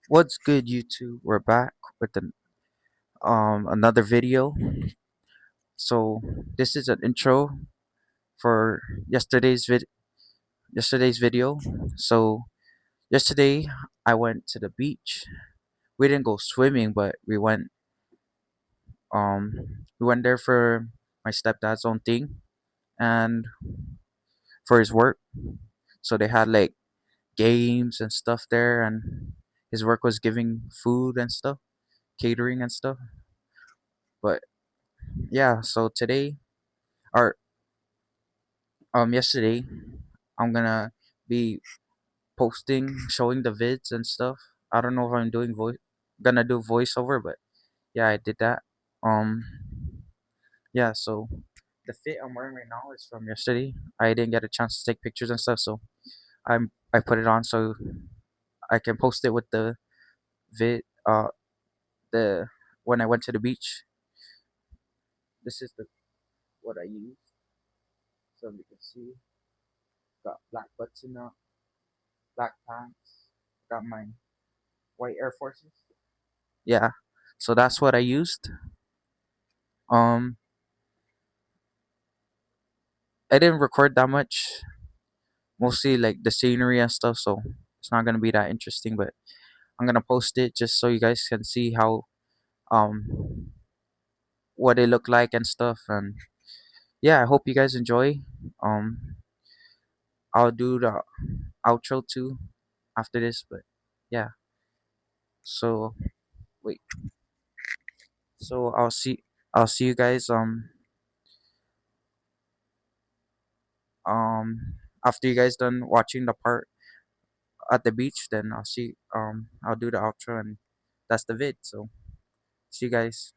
What's good, YouTube? We're back with another video. So this is an intro for yesterday's video. So yesterday I went to the beach. We didn't go swimming, but we went there for my stepdad's own thing and for his work. So they had like games and stuff there, and his work was giving food and stuff, catering and stuff. But yeah, so today or yesterday I'm gonna be posting, showing the vids and stuff. I don't know if I'm gonna do voiceover, but yeah, I did that. Um, yeah, so the fit I'm wearing right now is from yesterday. I didn't get a chance to take pictures and stuff, so I put it on so I can post it with the vid. The when I went to the beach. This is the what I used, so you can see. Got black button up, black pants. Got my white Air Forces. Yeah, so that's what I used. Um, I didn't record that much, mostly like the scenery and stuff, so it's not gonna be that interesting. But I'm gonna post it just so you guys can see how um what it looked like and stuff. And yeah, I hope you guys enjoy. Um, I'll do the outro too after this, but yeah. So wait, so I'll see you guys after you guys done watching the part at the beach. Then I'll do the outro, and that's the vid. So see you guys.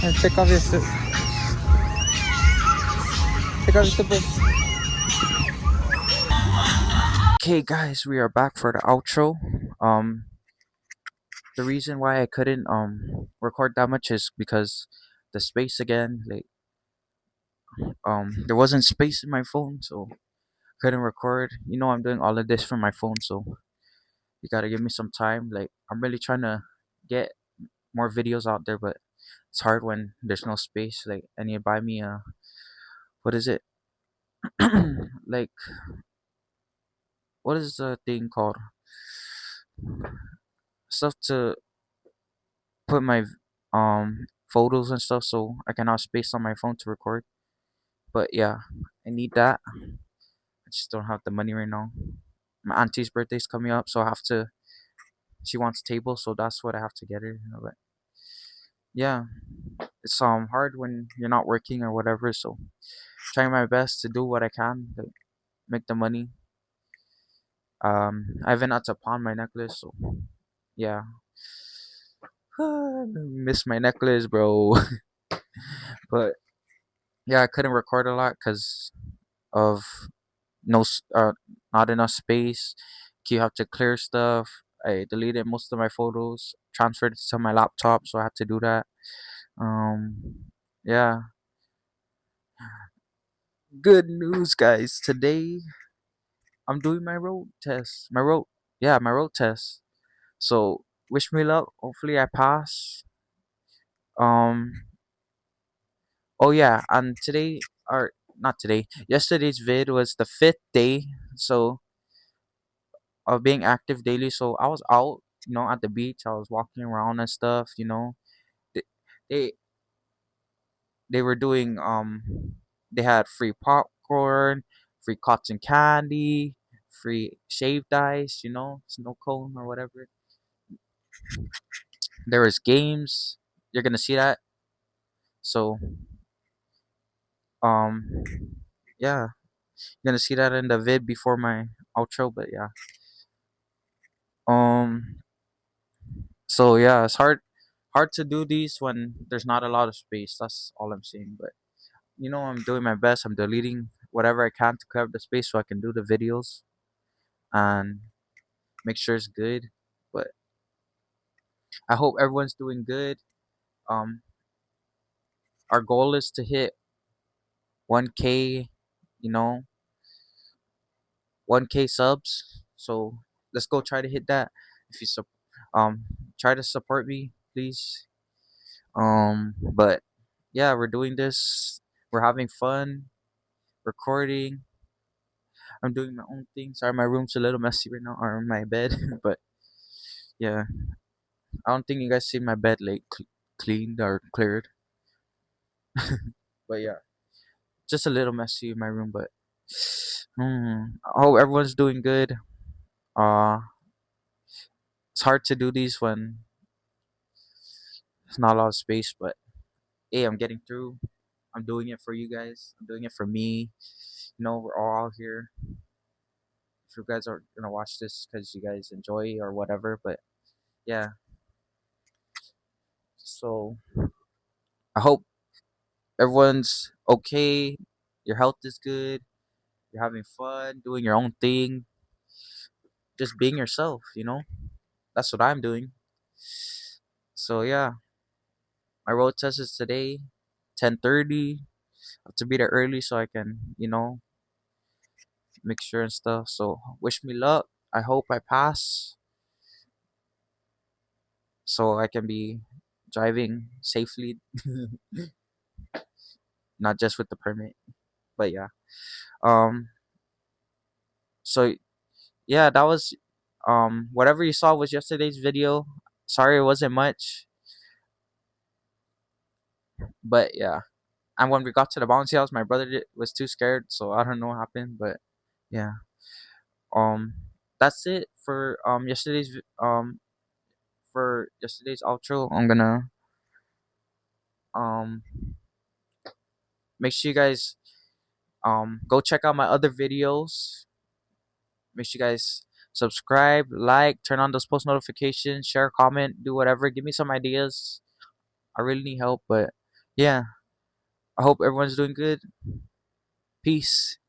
And take off your slippers. Okay, guys, we are back for the outro. Um, the reason why I couldn't record that much is because the space again, like there wasn't space in my phone, so couldn't record. You know, I'm doing all of this from my phone, so you gotta give me some time. Like I'm really trying to get more videos out there, but it's hard when there's no space. Like I need to buy me a what is it? Like what is the thing called? Stuff to put my photos and stuff so I can have space on my phone to record. But yeah, I need that. I just don't have the money right now. My auntie's birthday's coming up, so I have to. She wants table, so that's what I have to get her. But yeah, it's hard when you're not working or whatever. So trying my best to do what I can to make the money. I haven't had to pawn my necklace, so yeah. Miss my necklace, bro. But yeah, I couldn't record a lot because of no not enough space. You have to clear stuff. I deleted most of my photos, transferred it to my laptop, so I had to do that. Yeah, good news, guys. Today I'm doing my road test. My road test. So wish me luck. Hopefully I pass. Um, oh yeah, and today or not today. Yesterday's vid was the fifth day. So of being active daily. So I was out, at the beach. I was walking around and stuff. They they, they were doing they had free popcorn, free cotton candy, free shaved ice, snow cone or whatever. There was games. You're gonna see that. So um yeah, you're gonna see that in the vid before my outro. But yeah, um so yeah, it's hard to do these when there's not a lot of space. That's all I'm saying. But I'm doing my best. I'm deleting whatever I can to cover the space so I can do the videos and make sure it's good. But I hope everyone's doing good. Um, our goal is to hit 1K, you know, 1K subs. So let's go try to hit that. If you um try to support me, please. But yeah, we're doing this. We're having fun recording. I'm doing my own thing. Sorry, my room's a little messy right now, or my bed. But yeah, I don't think you guys see my bed like cleaned or cleared. But yeah, just a little messy in my room. But I hope everyone's doing good. Uh, it's hard to do these when there's not a lot of space. But hey, I'm getting through. I'm doing it for you guys. I'm doing it for me. We're all out here. If you guys are gonna watch this because you guys enjoy or whatever, but yeah. So I hope everyone's okay. Your health is good. You're having fun, doing your own thing, just being yourself. That's what I'm doing. So yeah, my road test is today, 10:30. I have to be there early so I can, make sure and stuff. So wish me luck. I hope I pass so I can be driving safely, not just with the permit. But yeah. Um. So yeah, that was whatever you saw was yesterday's video. Sorry it wasn't much, but yeah. And when we got to the bouncy house, my brother was too scared, so I don't know what happened. But yeah, um, that's it for yesterday's outro. I'm gonna um make sure you guys go check out my other videos. Make sure you guys subscribe, like, turn on those post notifications, share, comment, do whatever. Give me some ideas. I really need help, but Yeah, I hope everyone's doing good. Peace.